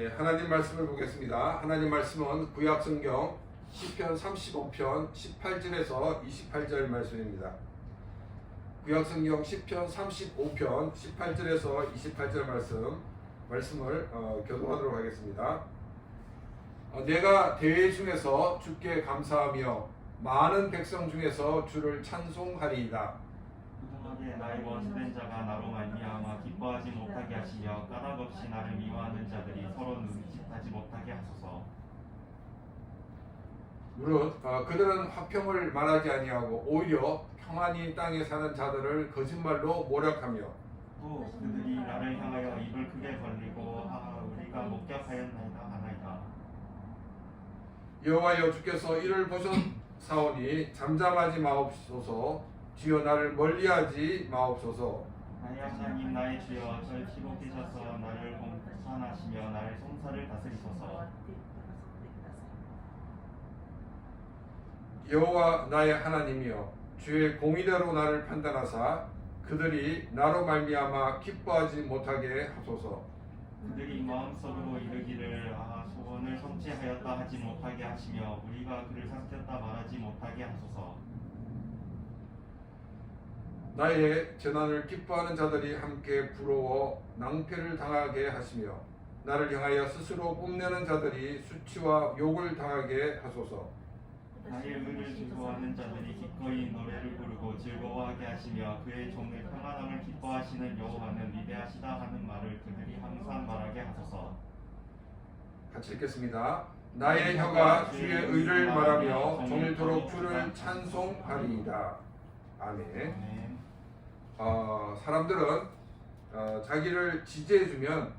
하나님 말씀을 보겠습니다. 하나님 말씀은 구약성경 시편 35편 18절에서 28절 말씀입니다. 구약성경 시편 35편 18절에서 28절 말씀을 교독하도록 하겠습니다. 내가 대회 중에서 주께 감사하며 많은 백성 중에서 주를 찬송하리이다. 나의 원수된 자가 나로 말미암아 기뻐하지 못하게 하시며 까닭없이 나를 미워하는 자들이 서로 눈짓하지 못하게 하소서. 무릇 그들은 화평을 말하지 아니하고 오히려 평안히 땅에 사는 자들을 거짓말로 모략하며 또 그들이 나를 향하여 입을 크게 벌리고 우리가 목격하였나이다 하나이다. 여호와여 주께서 이를 보셨사오니 잠잠하지 마옵소서. 주여 나를 멀리하지 마옵소서. 나의 하나님 나의 주여 절 치고 계셔서 나를 공산하시며 나의 송사를 다스리소서. 여호와 나의 하나님이여 주의 공의대로 나를 판단하사 그들이 나로 말미암아 기뻐하지 못하게 하소서. 그들이 마음속으로 이르기를 소원을 성취하였다 하지 못하게 하시며 우리가 그를 삭혔다 말하지 못하게 하소서. 나의 재난을 기뻐하는 자들이 함께 부러워 낭패를 당하게 하시며 나를 향하여 스스로 뽐내는 자들이 수치와 욕을 당하게 하소서. 나의 의를 즐거워하는 자들이 기꺼이 노래를 부르고 즐거워하게 하시며 그의 종의 평안함을 기뻐하시는 여호와는 위대하시다 하는 말을 그들이 항상 말하게 하소서. 같이 읽겠습니다. 나의 혀가 주의 의를 말하며 종일토록 주를 찬송하리이다. 아멘. 사람들은 자기를 지지해주면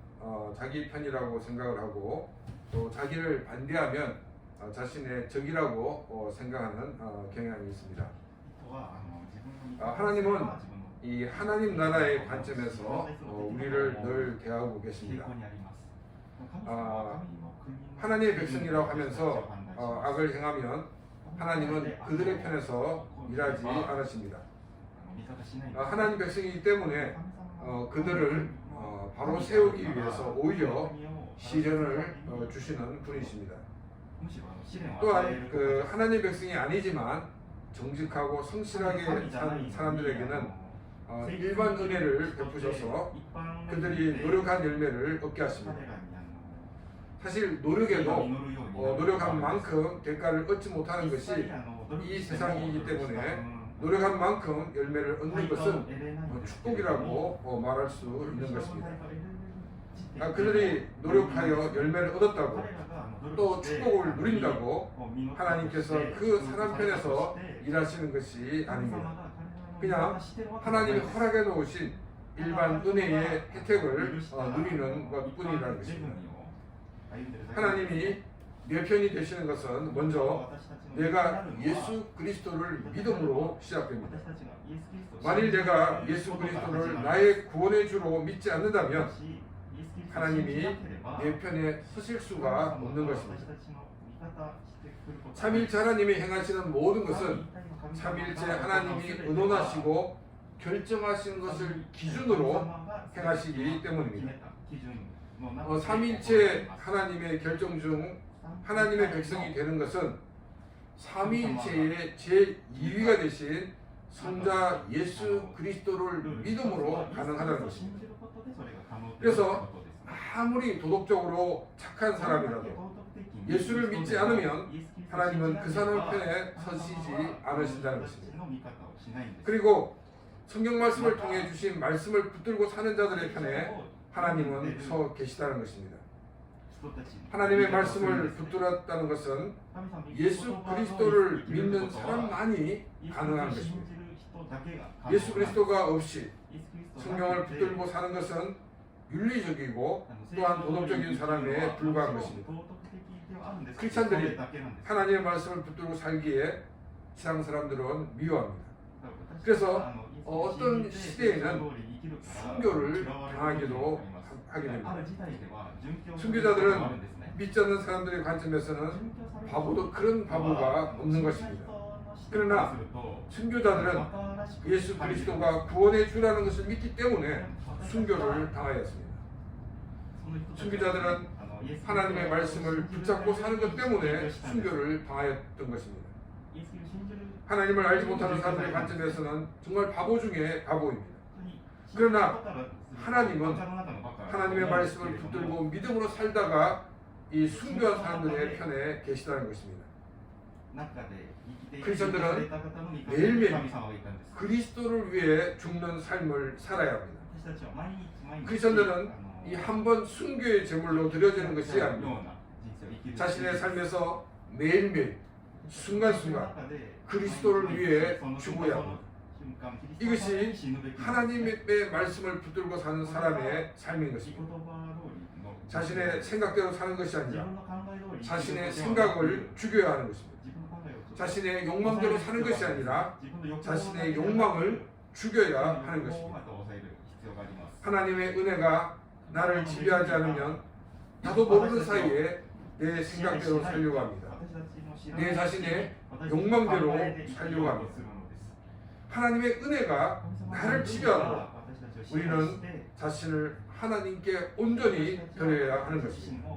자기 편이라고 생각을 하고 또 자기를 반대하면 자신의 적이라고 생각하는 경향이 있습니다. 하나님은 이 하나님 나라의 관점에서 우리를 늘 대하고 계십니다. 하나님의 백성이라고 하면서 악을 행하면 하나님은 그들의 편에서 일하지 않으십니다. 하나님 백성이기 때문에 그들을 바로 세우기 위해서 오히려 시련을 주시는 분이십니다. 또한 그 하나님 백성이 아니지만 정직하고 성실하게 산 사람들에게는 일반 은혜를 베푸셔서 그들이 노력한 열매를 얻게 하십니다. 사실 노력에도 노력한 만큼 대가를 얻지 못하는 것이 이 세상이기 때문에 노력한 만큼 열매를 얻는 것은 축복이라고 말할 수 있는 것입니다. 그들이 노력하여 열매를 얻었다고 또 축복을 누린다고 하나님께서 그 사람 편에서 일하시는 것이 아닙니다. 그냥 하나님이 허락해 놓으신 일반 은혜의 혜택을 누리는 것뿐이라는 것입니다. 하나님이 내 편이 되시는 것은 먼저 내가 예수 그리스도를 믿음으로 시작됩니다. 만일 내가 예수 그리스도를 나의 구원의 주로 믿지 않는다면 하나님이 내 편에 서실 수가 없는 것입니다. 삼일째 하나님이 행하시는 모든 것은 삼일째 하나님이 의논하시고 결정하신 것을 기준으로 행하시기 때문입니다. 삼일째 하나님의 결정 중 하나님의 백성이 되는 것은 삼위일체의 제2위가 되신 성자 예수 그리스도를 믿음으로 가능하다는 것입니다. 그래서 아무리 도덕적으로 착한 사람이라도 예수를 믿지 않으면 하나님은 그 사람 편에 서시지 않으신다는 것입니다. 그리고 성경 말씀을 통해 주신 말씀을 붙들고 사는 자들의 편에 하나님은 서 계시다는 것입니다. 하나님의 말씀을 붙들었다는 것은 예수 그리스도를 믿는 사람만이 가능한 것입니다. 예수 그리스도가 없이 성경을 붙들고 사는 것은 윤리적이고 또한 도덕적인 사람에 불과한 것입니다. 크리스찬들이 하나님의 말씀을 붙들고 살기에 세상 사람들은 미워합니다. 그래서 어떤 시대에는 순교를 당하기도 하게 됩니다. 순교자들은 믿지 않는 사람들의 관점에서는 바보도 그런 바보가 없는 것입니다. 그러나 순교자들은 예수 그리스도가 구원해 주라는 것을 믿기 때문에 순교를 당하였습니다. 순교자들은 하나님의 말씀을 붙잡고 사는 것 때문에 순교를 당하였던 것입니다. 하나님을 알지 못하는 사람들의 관점에서는 정말 바보 중에 바보입니다. 그러나 하나님은 하나님의 말씀을 붙들고 믿음으로 살다가 이 순교한 사람들의 편에 계시다는 것입니다. 크리스천들은 매일매일 그리스도를 위해 죽는 삶을 살아야 합니다. 크리스천들은 이 한 번 순교의 제물로 드려지는 것이 아닙니다. 자신의 삶에서 매일매일 순간순간 그리스도를 위해 죽어야 합니다. 이것이 하나님의 말씀을 붙들고 사는 사람의 삶인 것입니다. 자신의 생각대로 사는 것이 아니라 자신의 생각을 죽여야 하는 것입니다. 자신의 욕망대로 사는 것이 아니라 자신의 욕망을 죽여야 하는 것입니다. 하나님의 은혜가 나를 지배하지 않으면 나도 모르는 사이에 내 생각대로 살려고 합니다. 내 자신의 욕망대로 살려고 합니다. 하나님의 은혜가 나를 지배하고 우리는 자신을 하나님께 온전히 드려야 하는 것입니다.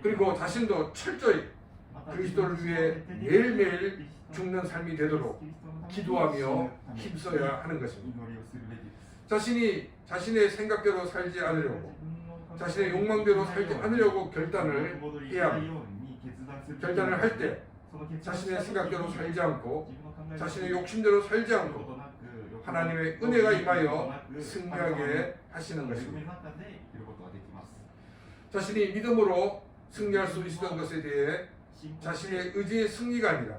그리고 자신도 철저히 그리스도를 위해 매일매일 죽는 삶이 되도록 기도하며 힘써야 하는 것입니다. 자신이 자신의 생각대로 살지 않으려고 자신의 욕망대로 살지 않으려고 결단을 해야 합니다. 결단을 할 때 자신의 생각대로 살지 않고 자신의 욕심대로 살지 않고 하나님의 은혜가 임하여 승리하게 하시는 것입니다. 자신이 믿음으로 승리할 수 있었던 것에 대해 자신의 의지의 승리가 아니라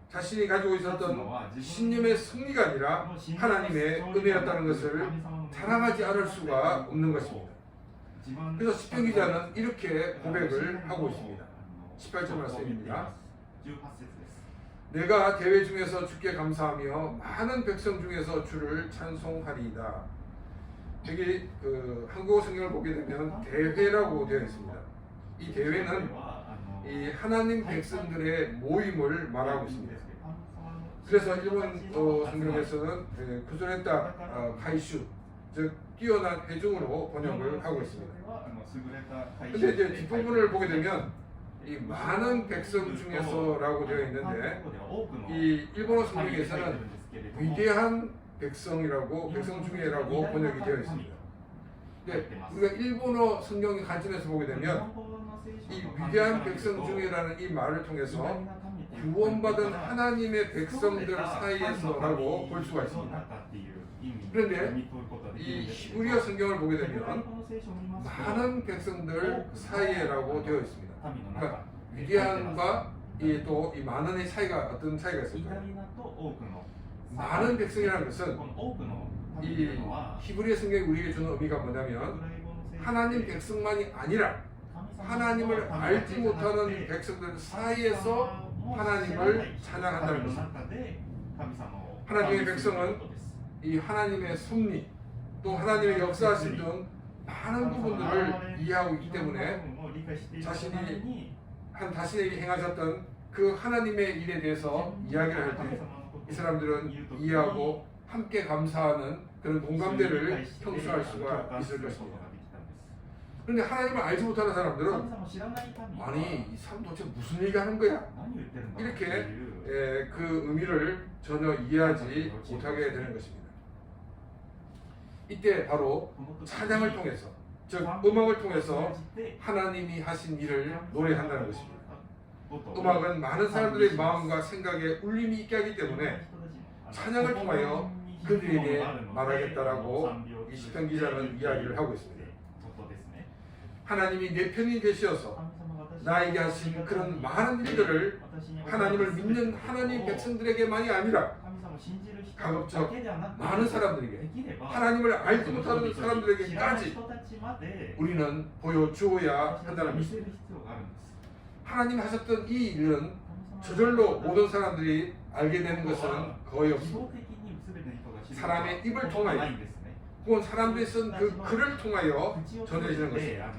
자신이 가지고 있었던 신념의 승리가 아니라 하나님의 은혜였다는 것을 자랑하지 않을 수가 없는 것입니다. 그래서 시편 기자는 이렇게 고백을 하고 있습니다. 18절 말씀입니다. 내가 대회 중에서 주께 감사하며 많은 백성 중에서 주를 찬송하리이다. 여기 한국어 성경을 보게 되면 대회라고 되어 있습니다. 이 대회는 이 하나님 백성들의 모임을 말하고 있습니다. 그래서 일본 성경에서는 쿠즈레타 카이슈, 즉 뛰어난 회중으로 번역을 하고 있습니다. 근데 이제 뒷부분을 보게 되면 이 많은 백성 중에서라고 되어 있는데 이 일본어 성경에서는 위대한 백성이라고 백성 중에라고 번역이 되어 있습니다. 근데 우리가 일본어 성경의 관점에서 보게 되면 이 위대한 백성 중에라는 이 말을 통해서 구원받은 하나님의 백성들 사이에서라고 볼 수가 있습니다. 그런데 이 히브리어 성경을 보게 되면 많은 백성들 사이에라고 되어 있습니다. 그러니까 위대함과 또 이 많은의 차이가 어떤 차이가 있을까요? 많은 백성이라는 것은 이 히브리어 성경이 우리에게 주는 의미가 뭐냐면 하나님 백성만이 아니라 하나님을 알지 못하는 백성들 사이에서 하나님을 찬양한다는 것입니다. 하나님의 백성은 이 하나님의 섭리 또 하나님의 역사하신 등 많은 부분들을 이해하고 있기 때문에 자신이 자신에게 행하셨던 그 하나님의 일에 대해서 이야기를 할 때 이 사람들은 이해하고 함께 감사하는 그런 공감대를 형성할 수가 있을 것입니다. 그런데 하나님을 알지 못하는 사람들은 아니 이 사람 도대체 무슨 얘기하는 거야? 이렇게 그 의미를 전혀 이해하지 못하게 되는 것입니다. 이때 바로 찬양을 통해서 즉 음악을 통해서 하나님이 하신 일을 노래한다는 것입니다. 음악은 많은 사람들의 마음과 생각에 울림이 있게 하기 때문에 찬양을 통하여 그들에게 말하겠다라고 이 시편 기자는 이야기를 하고 있습니다. 하나님이 내 편이 되시어서 나에게 하신 그런 많은 일들을 하나님을 믿는 하나님 백성들에게만이 아니라 가급적 많은 사람들에게 하나님을 알지 못하는 사람들에게까지 우리는 보여주어야 한다는 것입니다. 하나님 하셨던 이 일은 저절로 모든 사람들이 알게 되는 것은 거의 없습니다. 사람의 입을 통하여 혹은 사람들이 쓴 그 글을 통하여 전해지는 것입니다.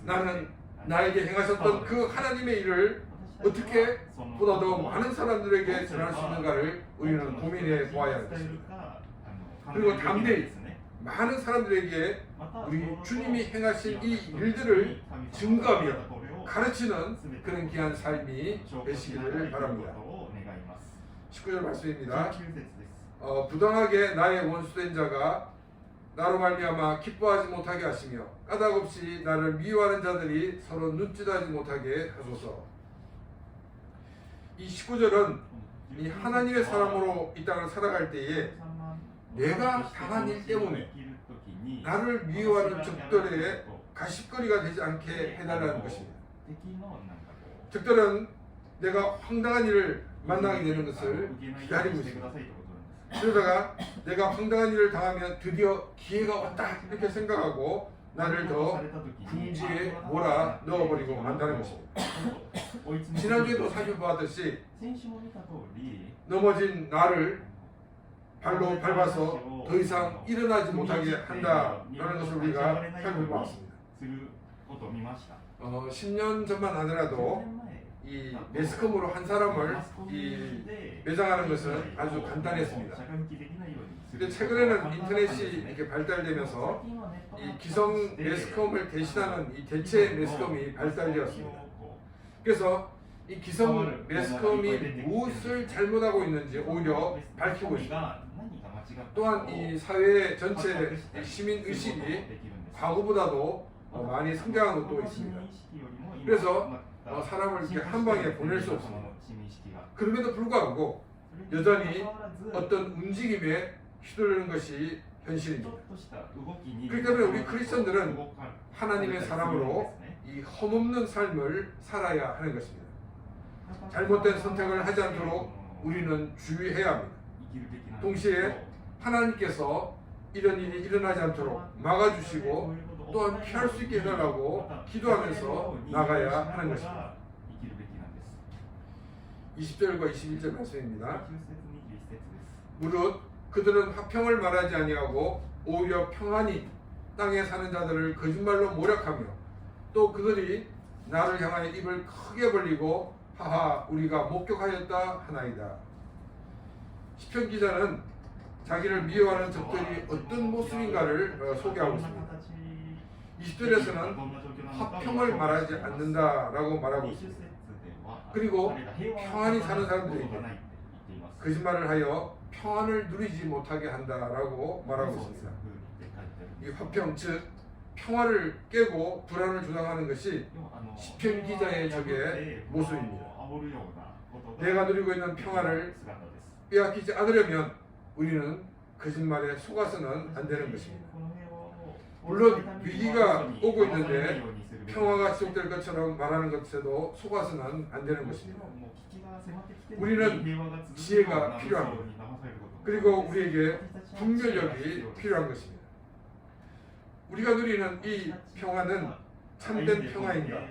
나는 나에게 행하셨던 그 하나님의 일을 어떻게 보다 더 많은 사람들에게 전할 수 있는가를 우리는 고민해 보아야 할 것입니다. 그리고 담대히 많은 사람들에게 우리 주님이 행하신 이 일들을 증거하며 가르치는 그런 귀한 삶이 되시기를 바랍니다. 19절 말씀입니다. 부당하게 나의 원수된 자가 나로 말미암아 기뻐하지 못하게 하시며 까닭없이 나를 미워하는 자들이 서로 눈짓하지 못하게 하소서. 이 19절은 이 하나님의 사람으로 이 땅을 살아갈 때에 내가 당한 일 때문에 나를 미워하는 적들의 가십거리가 되지 않게 해달라는 것입니다. 적들은 내가 황당한 일을 만나게 되는 것을 기다리고 있습니다. 그러다가 내가 황당한 일을 당하면 드디어 기회가 왔다 이렇게 생각하고 나를 더 궁지에 몰아 넣어버리고 만다는 것입니다. 지난주에도 살펴보았듯이 넘어진 나를 발로 밟아서 더 이상 일어나지 못하게 한다라는 것을 우리가 살펴보았습니다. 10년 전만 하더라도 이 매스컴으로 한 사람을 이 매장하는 것은 아주 간단했습니다. 근데 최근에는 인터넷이 이렇게 발달되면서 이 기성 매스컴을 대신하는 이 대체 매스컴이 발달되었습니다. 그래서 이 기성 매스컴이 무엇을 잘못하고 있는지 오히려 밝히고 있습니다. 또한 이 사회 전체 시민 의식이 과거보다도 많이 성장하고 또 있습니다. 그래서 사람을 이렇게 한 방에 보낼 수 없습니다. 그럼에도 불구하고 여전히 어떤 움직임에 휘둘리는 것이 현실입니다. 그렇기 때문에 우리 크리스천들은 하나님의 사람으로 이 험없는 삶을 살아야 하는 것입니다. 잘못된 선택을 하지 않도록 우리는 주의해야 합니다. 동시에 하나님께서 이런 일이 일어나지 않도록 막아주시고 또한 피할 수 있게 해달라고 기도하면서 나가야 하는 것입니다. 20절과 21절 말씀입니다. 무릇 그들은 화평을 말하지 아니하고 오히려 평안히 땅에 사는 자들을 거짓말로 모략하며 또 그들이 나를 향하여 입을 크게 벌리고 하하 우리가 목격하였다 하나이다. 시편 기자는 자기를 미워하는 적들이 어떤 모습인가를 소개하고 있습니다. 20절에서는 화평을 말하지 않는다라고 말하고 있습니다. 그리고 평안히 사는 사람들에게 거짓말을 하여 평안을 누리지 못하게 한다라고 말하고 있습니다. 이 화평 즉 평화를 깨고 불안을 조장하는 것이 시편 기자의 적의 모습입니다. 내가 누리고 있는 평화를 빼앗기지 않으려면 우리는 거짓말에 속아서는 안 되는 것입니다. 물론 위기가 오고 있는데 평화가 지속될 것처럼 말하는 것에도 속아서는 안 되는 것입니다. 우리는 지혜가 필요합니다. 그리고 우리에게 분별력이 필요한 것입니다. 우리가 누리는 이 평화는 참된 평화인가?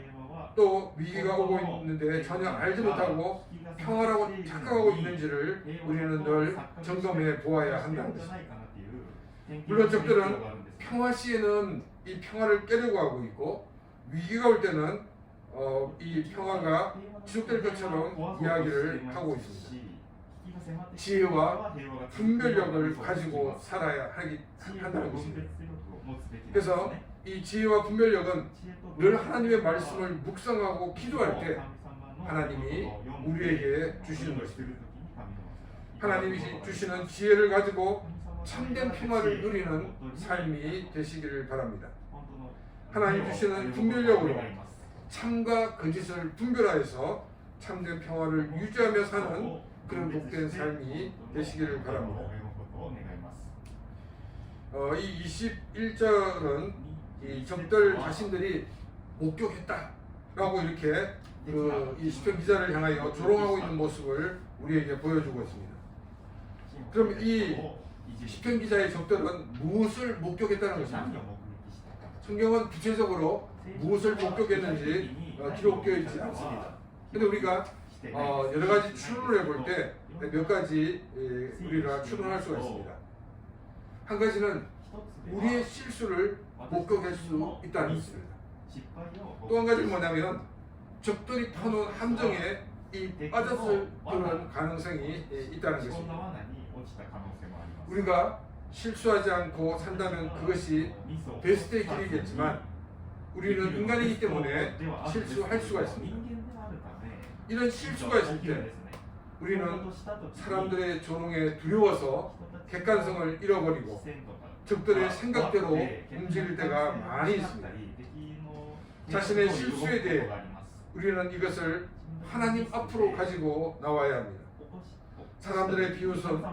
또 위기가 오고 있는데 전혀 알지 못하고 평화라고 착각하고 있는지를 우리는 늘 점검해 보아야 한다는 것입니다. 물론 적들은 평화 시에는 이 평화를 깨려고 하고 있고 위기가 올 때는 이 평화가 지속될 것처럼 이야기를 하고 있습니다. 지혜와 분별력을 가지고 살아야 한다는 것입니다. 그래서 이 지혜와 분별력은 늘 하나님의 말씀을 묵상하고 기도할 때 하나님이 우리에게 주시는 것입니다. 하나님이 주시는 지혜를 가지고 참된 평화를 누리는 삶이 되시기를 바랍니다. 하나님 주시는 분별력으로 참과 거짓을 분별하여서 참된 평화를 유지하며 사는 그런 복된 삶이 되시기를 바랍니다. 이 21절은 이 적들 자신들이 목격했다라고 이렇게 이 시편 기자를 향하여 조롱하고 있는 모습을 우리에게 보여주고 있습니다. 그럼 이 시편 기자의 적들은 무엇을 목격했다는 것입니까? 성경은 구체적으로 무엇을 목격했는지 기록되어 있지 않습니다. 그런데 우리가 여러 가지 추론을 해볼 때 몇 가지 우리가 추론할 수가 있습니다. 한 가지는 우리의 실수를 목격할 수 있다는 것입니다. 또 한 가지는 뭐냐면 적들이 터놓은 함정에 빠졌을 그런 가능성이 있다는 것입니다. 우리가 실수하지 않고 산다면 그것이 베스트의 길이겠지만 우리는 인간이기 때문에 실수할 수가 있습니다. 이런 실수가 있을 때 우리는 사람들의 조롱에 두려워서 객관성을 잃어버리고 적들의 생각대로 움직일 때가 많이 있습니다. 자신의 실수에 대해 우리는 이것을 하나님 앞으로 가지고 나와야 합니다. 사람들의 비웃음,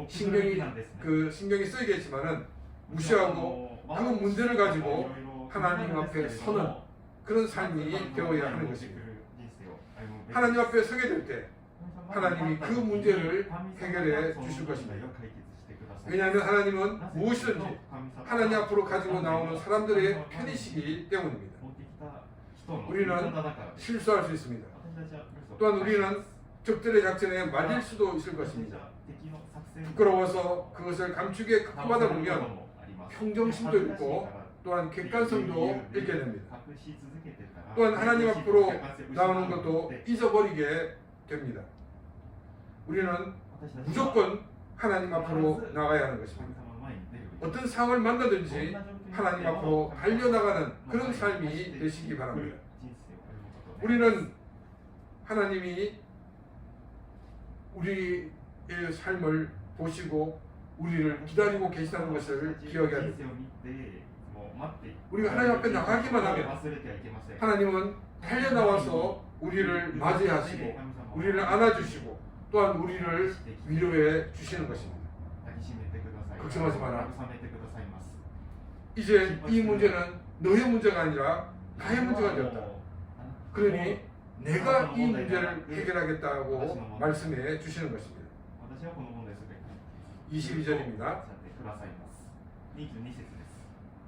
신경이 쓰이겠지만은 무시하고 그 문제를 가지고 하나님 앞에 서는 그런 삶이 되어야 하는 것입니다. 하나님 앞에 서게 될 때 하나님이 그 문제를 해결해 주실 것입니다. 왜냐하면 하나님은 무엇이든지 하나님 앞으로 가지고 나오는 사람들의 편이시기 때문입니다. 우리는 실수할 수 있습니다. 또한 우리는 적들의 작전에 맞을 수도 있을 것입니다. 부끄러워서 그것을 감추기에 급하다 보면 평정심도 잃고 또한 객관성도 잃게 됩니다. 또한 하나님 앞으로 나오는 것도 잊어버리게 됩니다. 우리는 무조건 하나님 앞으로 나가야 하는 것입니다. 어떤 상황을 만나든지 하나님 앞으로 달려나가는 그런 삶이 되시기 바랍니다. 우리는 하나님이 우리의 삶을 보시고 우리를 기다리고 계시다는 것을 기억해야 됩니다. 우리가 하나님 앞에 나가기만 하면 하나님은 달려나와서 우리를 맞이하시고 우리를 안아주시고 또한 우리를 위로해 주시는 것입니다. 걱정하지 마라. 이제 이 문제는 너의 문제가 아니라 나의 문제가 되었다. 그러니 내가 이 문제를 해결하겠다고 말씀해 주시는 것입니다. 22절입니다.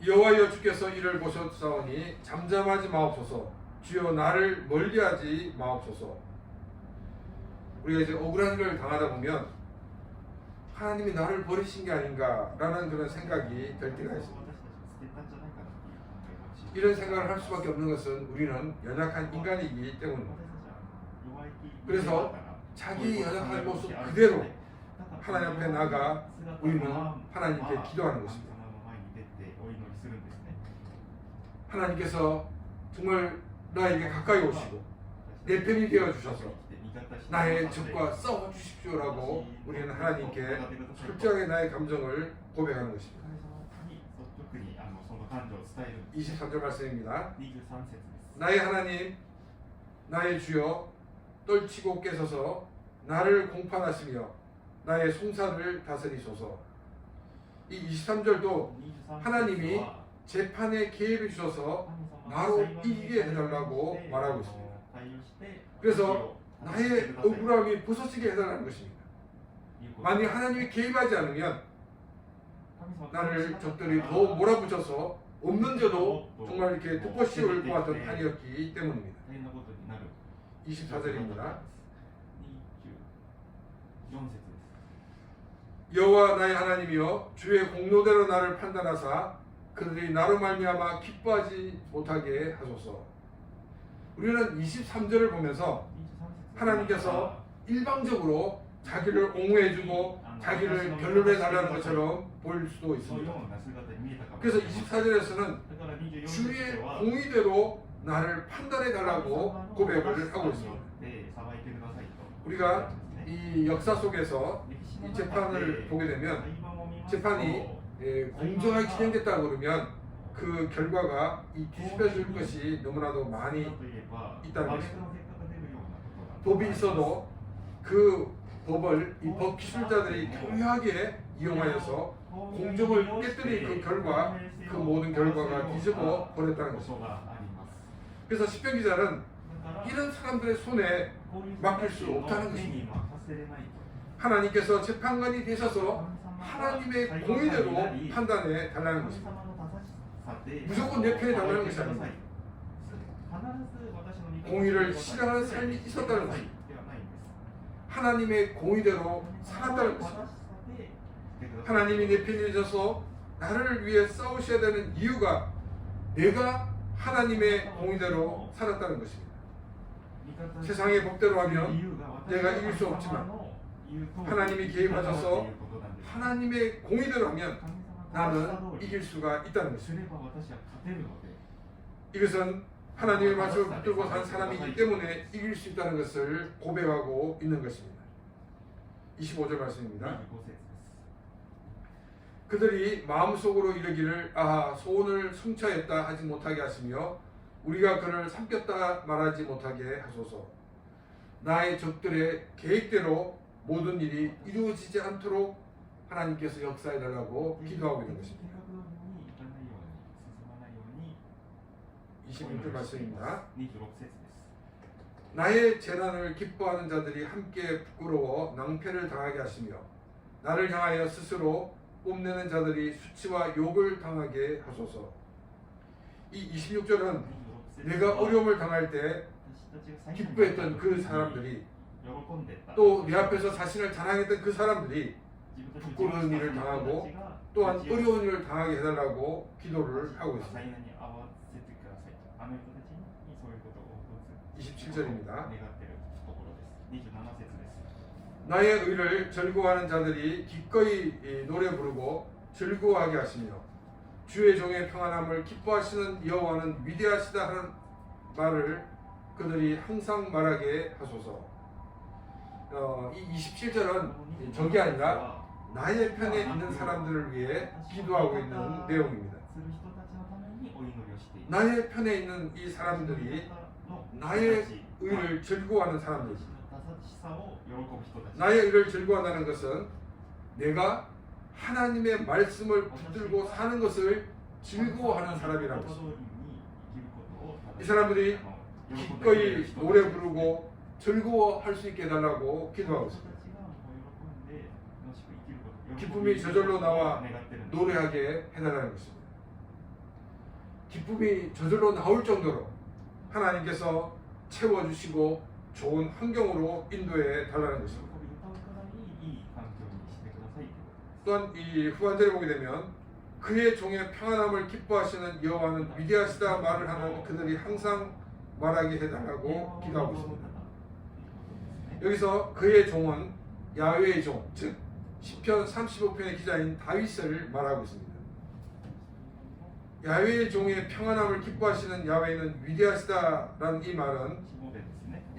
여호와여 주께서 이를 보셨사오니 잠잠하지 마옵소서. 주여 나를 멀리하지 마옵소서. 우리가 이제 억울한 일을 당하다 보면 하나님이 나를 버리신 게 아닌가라는 그런 생각이 들 때가 있습니다. 이런 생각을 할 수밖에 없는 것은 우리는 연약한 인간이기 때문입니다. 그래서 자기 연약한 모습 그대로 하나님 앞에 나가 우리는 하나님께 기도하는 것입니다. 하나님께서 정말 나에게 가까이 오시고 내 편이 되어 주셔서 나의 적과 싸워 주십시오라고 우리는 하나님께 솔직하게 나의 감정을 고백하는 것입니다. 23절 말씀입니다. 나의 하나님, 나의 주여, 떨치고 깨서서 나를 공판하시며 나의 송사를 다스리소서. 이 23절도 하나님이 재판에 개입해 주셔서 나로 이기게 해달라고 말하고 있습니다. 그래서 나의 억울함이 부서지게 해달라는 것입니다. 만약 하나님이 개입하지 않으면 나를 적들이 더 몰아붙여서 없는 죄도 정말 이렇게 덮어 씌울 것 같은 판이었기 때문입니다. 24절입니다. 여호와 나의 하나님이여 주의 공로대로 나를 판단하사 그들이 나로 말미암아 기뻐하지 못하게 하소서. 우리는 23절을 보면서 하나님께서 일방적으로 자기를 옹호해주고 자기를 변론해 달라는 것처럼 보일 수도 있습니다. 그래서 24절에서는 주의 공의대로 나를 판단해 달라고 고백을 하고 있습니다. 우리가 이 역사 속에서 이 재판을 보게 되면 재판이 공정하게 진행됐다 그러면 그 결과가 이 뒤집혀질 것이 너무나도 많이 있다는 것입니다. 법이 있어도 그 법을 이 법 기술자들이 교묘하게 이용하여서 공정을 깨뜨린 그 결과 그 모든 결과가 뒤집어 버렸다는 것입니다. 그래서 시편 기자는 이런 사람들의 손에 맡길 수 없다는 것입니다. 하나님께서 재판관이 되셔서 하나님의 공의대로 판단해 달라는 것입니다. 무조건 내 편에 달라는 것이 아닙니다. 공의를 실행하는 삶이 있었다는 것입니다. 하나님의 공의대로 살았다는 것입니다. 하나님이 내 편이 되셔서 나를 위해 싸우셔야 되는 이유가 내가 하나님의 공의대로 살았다는 것입니다. 세상의 법대로 하면 내가 이길 수 없지만 하나님이 개입하셔서 하나님의 공의대로 하면 나는 이길 수가 있다는 것입니다. 이것은 하나님의 말씀을 붙들고 산 사람이기 때문에 이길 수 있다는 것을 고백하고 있는 것입니다. 25절 말씀입니다. 그들이 마음속으로 이르기를 아하 소원을 성취하였다 하지 못하게 하시며 우리가 그를 삼켰다 말하지 못하게 하소서. 나의 적들의 계획대로 모든 일이 이루어지지 않도록 하나님께서 역사해 달라고 기도하고 있는 것입니다. 26절 말씀입니다. 나의 재난을 기뻐하는 자들이 함께 부끄러워 낭패를 당하게 하시며 나를 향하여 스스로 뽐내는 자들이 수치와 욕을 당하게 하소서. 이 26절은 내가 어려움을 당할 때 기뻐했던 그 사람들이 또 내 앞에서 자신을 자랑했던 그 사람들이 부끄러운 일을 당하고 또한 어려운 일을 당하게 해달라고 기도를 하고 있습니다. 27절입니다. 나의 의를 즐거워하는 자들이 기꺼이 노래 부르고 즐거워하게 하시며 주의 종의 평안함을 기뻐하시는 여호와는 위대하시다 하는 말을 그들이 항상 말하게 하소서. 이 27절은 저게 아니라 나의 편에 있는 사람들을 위해 기도하고 있는 내용입니다. 나의 편에 있는 이 사람들이 나의 의를 즐거워하는 사람들입니다. 나의 의를 즐거워한다는 것은 내가 하나님의 말씀을 붙들고 사는 것을 즐거워하는 사람이라는 것입니다. 이 사람들이 기꺼이 노래 부르고 즐거워할 수 있게 해달라고 기도하고 있습니다. 기쁨이 저절로 나와 노래하게 해달라는 것입니다. 기쁨이 저절로 나올 정도로 하나님께서 채워주시고 좋은 환경으로 인도해 달라는 것입니다. 또한 이 후반절에 보게 되면 그의 종의 평안함을 기뻐하시는 여호와는 위대하시다 말을 하는 그들이 항상 말하게 해달라고 기도하고 있습니다. 여기서 그의 종은 야훼의 종, 즉 시편 35편의 기자인 다윗을 말하고 있습니다. 야훼의 종의 평안함을 기뻐하시는 야훼는 위대하시다라는 이 말은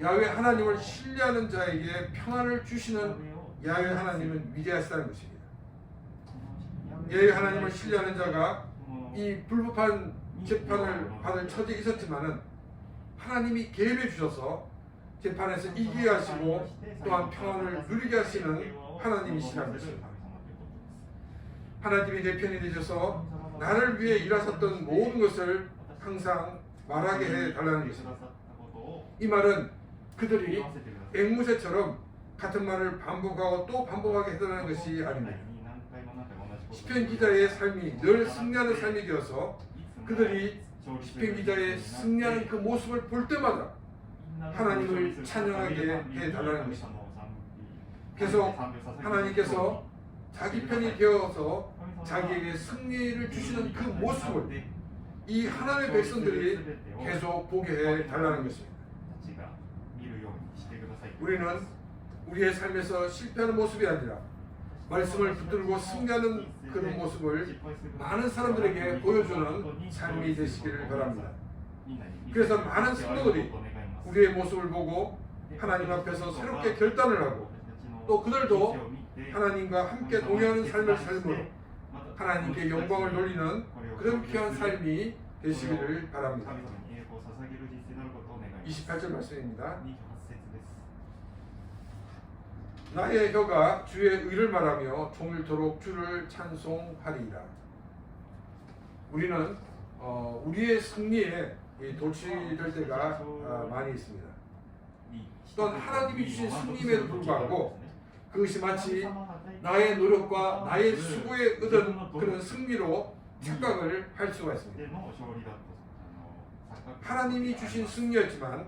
야훼 하나님을 신뢰하는 자에게 평안을 주시는 야훼 하나님은 위대하시다는 것입니다. 야훼 하나님을 신뢰하는 자가 이 불법한 재판을 받을 처지에 있었지만은 하나님이 개입해 주셔서 재판에서 이기게 하시고 또한 평안을 누리게 하시는 하나님이시라는 것입니다. 하나님이 내 편이 되셔서 나를 위해 일하셨던 모든 것을 항상 말하게 해달라는 것입니다. 이 말은 그들이 앵무새처럼 같은 말을 반복하고 또 반복하게 해달라는 것이 아닙니다. 시편 기자의 삶이 늘 승리하는 삶이 되어서 그들이 시편 기자의 승리하는 그 모습을 볼 때마다 하나님을 찬양하게 해달라는 것입니다. 계속 하나님께서 자기 편이 되어서 자기에게 승리를 주시는 그 모습을 이 하나님의 백성들이 계속 보게 해달라는 것입니다. 우리는 우리의 삶에서 실패하는 모습이 아니라 말씀을 붙들고 승리하는 그런 모습을 많은 사람들에게 보여주는 삶이 되시기를 바랍니다. 그래서 많은 성도들이 우리의 모습을 보고 하나님 앞에서 새롭게 결단을 하고 또 그들도 하나님과 함께 동행하는 삶을 삶으로 하나님께 영광을 돌리는 그런 귀한 삶이 되시기를 바랍니다. 28절 말씀입니다. 나의 혀가 주의 의를 말하며 종일토록 주를 찬송하리이다. 우리는 우리의 승리에 도취될 때가 많이 있습니다. 또한 하나님이 주신 승리임에도 불구하고 그것이 마치 나의 노력과 나의 수고에 얻은 그런 승리로 착각을 할 수가 있습니다. 하나님이 주신 승리였지만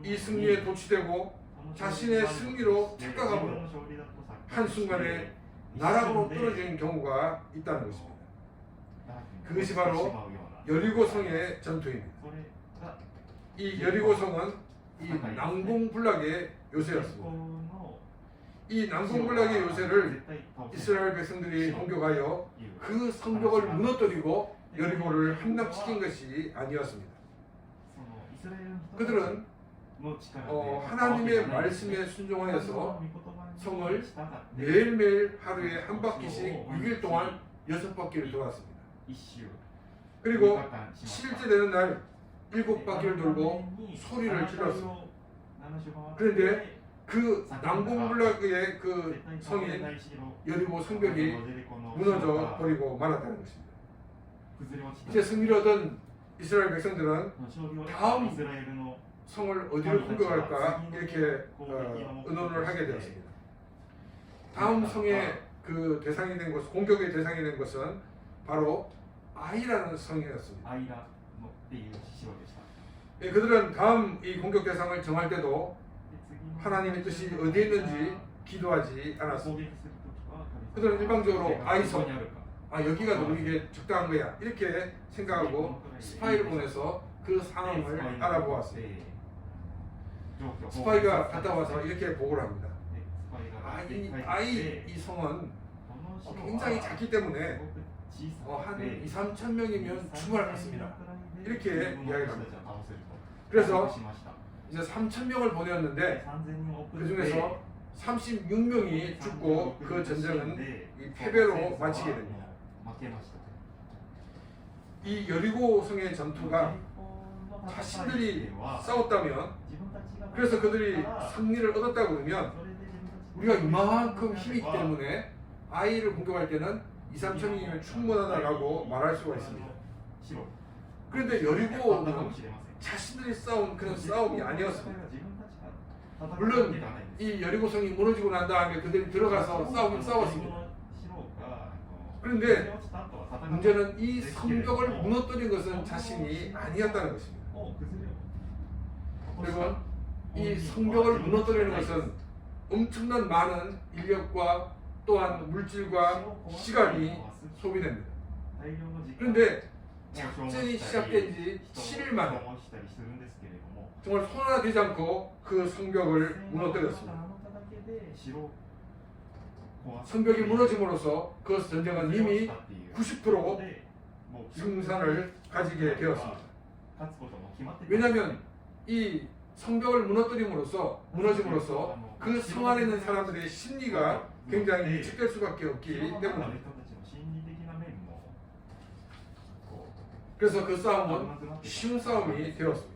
이 승리에 도취되고 자신의 승리로 착각함으로 한순간에 나락으로 떨어지는 경우가 있다는 것입니다. 그것이 바로 여리고성의 전투입니다. 이 여리고성은 이 난공불락의 요새였습니다. 이 난공불락의 요새를 이스라엘 백성들이 공격하여 그 성벽을 무너뜨리고 여리고를 함락시킨 것이 아니었습니다. 그들은 하나님의 말씀에 순종하여서 성을 매일매일 하루에 한 바퀴씩 6일 동안 6바퀴를 돌았습니다. 그리고 7일째 되는 날 7바퀴를 돌고 소리를 질렀습니다. 그런데 그 난공불락의 그 성인 여리고 성벽이 무너져 버리고 말았다는 것입니다. 이제 승리를 얻은 이스라엘 백성들은 다음 성을 어디로 공격할까 이렇게 의논을 하게 되었습니다. 다음 성의 그 대상이 된 것은, 공격의 대상이 된 것은 바로 아이라는 성이었습니다. 예, 그들은 다음 이 공격 대상을 정할 때도 하나님의 뜻이 어디에 있는지 기도하지 않았습니다. 그들은 일방적으로 아이성, 여기가 우리에게 적당한 거야 이렇게 생각하고 스파이를 보내서 그 상황을 알아보았습니다. 스파이가 갔다 와서 이렇게 보고를 합니다. 이 성은 굉장히 작기 때문에 한 2, 3천 명이면 충분하겠습니다. 이렇게 이야기를 합니다. 그래서 이제 3천 명을 보내었는데 그 중에서 36명이 죽고 그 전쟁은 이 패배로 마치게 됩니다. 이 여리고 성의 전투가 자신들이 싸웠다면, 그래서 그들이 승리를 얻었다고 그러면 우리가 이만큼 힘이 있기 때문에 아이를 공격할 때는 2, 3천이면 충분하다라고 말할 수가 있습니다. 그런데 여리고는 자신들이 싸운 그런 싸움이 아니었습니다. 물론 이 여리고성이 무너지고 난 다음에 그들이 들어가서 싸우긴 싸웠습니다. 그런데 문제는 이 성벽을 무너뜨린 것은 자신이 아니었다는 것입니다. 그리고 이 성벽을 무너뜨리는 것은 엄청난 많은 인력과 또한 물질과 시간이 소비됩니다. 그런데 작전이 시작된 지 7일 만에 정말 손 하나 대지 않고 그 성벽을 무너뜨렸습니다. 성벽이 무너짐으로써 그 전쟁은 이미 90% 승산을 가지게 되었습니다. 왜냐하면 이 성벽을 무너뜨림으로써 그 성 안에 있는 사람들의 심리가 굉장히 위축될 수밖에 없기 때문입니다. 그래서 그 싸움은 쉬운 싸움이 되었습니다.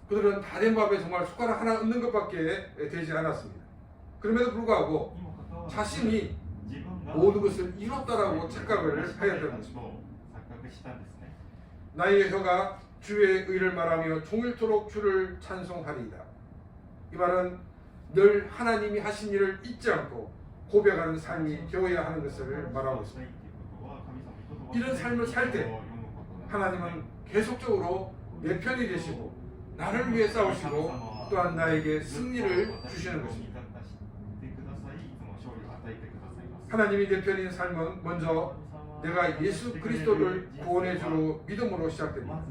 그들은 다 된 밥에 정말 숟가락 하나 얹는 것밖에 되지 않았습니다. 그럼에도 불구하고 자신이 모든 것을 이뤘다라고 착각을 하였다는 것입니다. 나의 혀가 주의 의를 말하며 종일토록 주를 찬송하리이다. 이 말은 늘 하나님이 하신 일을 잊지 않고 고백하는 삶이 되어야 하는 것을 말하고 있습니다. 이런 삶을 살 때 하나님은 계속적으로 내 편이 되시고 나를 위해 싸우시고 또한 나에게 승리를 주시는 것입니다. 하나님이 내 편인 삶은 먼저 내가 예수 그리스도를 구원의 주로 믿음으로 시작됩니다.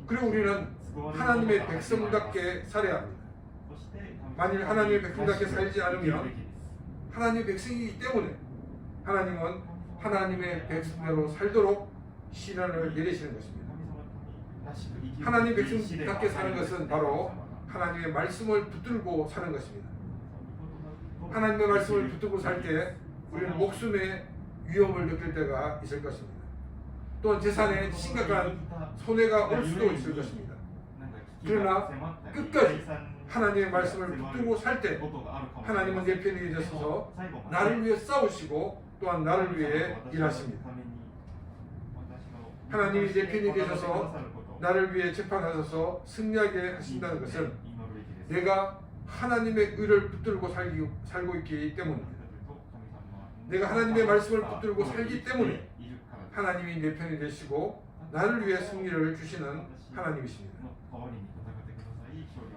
그리고 우리는 하나님의 백성답게 살아야 합니다. 만일 하나님의 백성답게 살지 않으면 하나님의 백성이기 때문에 하나님은 하나님의 백성대로 살도록 시련을 내리시는 것입니다. 하나님의 백성답게 사는 것은 바로 하나님의 말씀을 붙들고 사는 것입니다. 하나님의 말씀을 붙들고 살 때 우리는 목숨의 위험을 느낄 때가 있을 것입니다. 또한 재산에 심각한 손해가 올 수도 있을 것입니다. 그러나 끝까지 하나님의 말씀을 붙들고 살 때 하나님은 내 편이 되셔서 나를 위해 싸우시고 또한 나를 위해 일하십니다. 하나님이 내 편이 되셔서 나를 위해 재판하셔서 승리하게 하신다는 것은 내가 하나님의 의를 붙들고 살고 있기 때문입니다. 내가 하나님의 말씀을 붙들고 살기 때문에 하나님이 내 편이 되시고 나를 위해 승리를 주시는 하나님이십니다.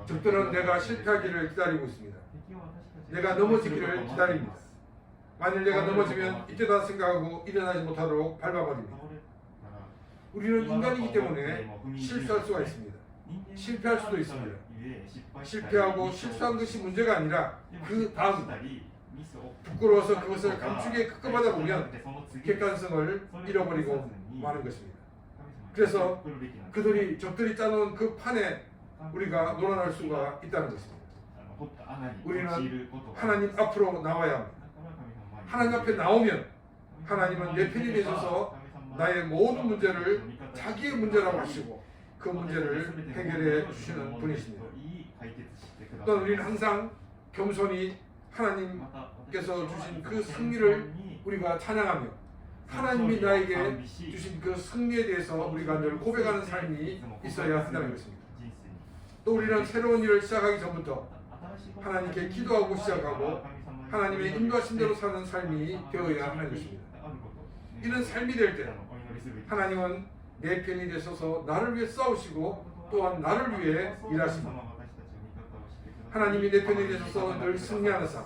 적들은 내가 실패하기를 기다리고 있습니다. 내가 넘어지기를 기다립니다. 만일 내가 넘어지면 이때다 생각하고 일어나지 못하도록 밟아버립니다. 우리는 인간이기 때문에 실수할 수가 있습니다. 실패할 수도 있습니다. 실패하고 실수한 것이 문제가 아니라 그 다음 부끄러워서 그것을 감추기에 급급하다 보면 객관성을 잃어버리고 마는 것입니다. 그래서 적들이 짜놓은 그 판에 우리가 놀아날 수가 있다는 것입니다. 우리는 하나님 앞으로 나와야 합니다. 하나님 앞에 나오면 하나님은 내 편이 되셔서 나의 모든 문제를 자기의 문제라고 하시고 그 문제를 해결해 주시는 분이십니다. 또한 우리는 항상 겸손히 하나님께서 주신 그 승리를 우리가 찬양하며 하나님이 나에게 주신 그 승리에 대해서 우리가 늘 고백하는 삶이 있어야 한다는 것입니다. 또 우리는 새로운 일을 시작하기 전부터 하나님께 기도하고 시작하고 하나님의 인도하심대로 사는 삶이 되어야 하는 것입니다. 이런 삶이 될 때 하나님은 내 편이 되셔서 나를 위해 싸우시고 또한 나를 위해 일하십니다. 하나님이 내 편이 되셔서 늘 승리하는 삶,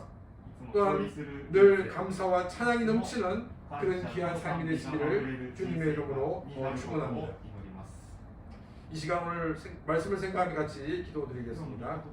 또한 늘 감사와 찬양이 넘치는 그런 귀한 삶이 되시기를 주님의 이름으로 축원합니다. 이 시간 오늘 말씀을 생각하며 같이 기도드리겠습니다.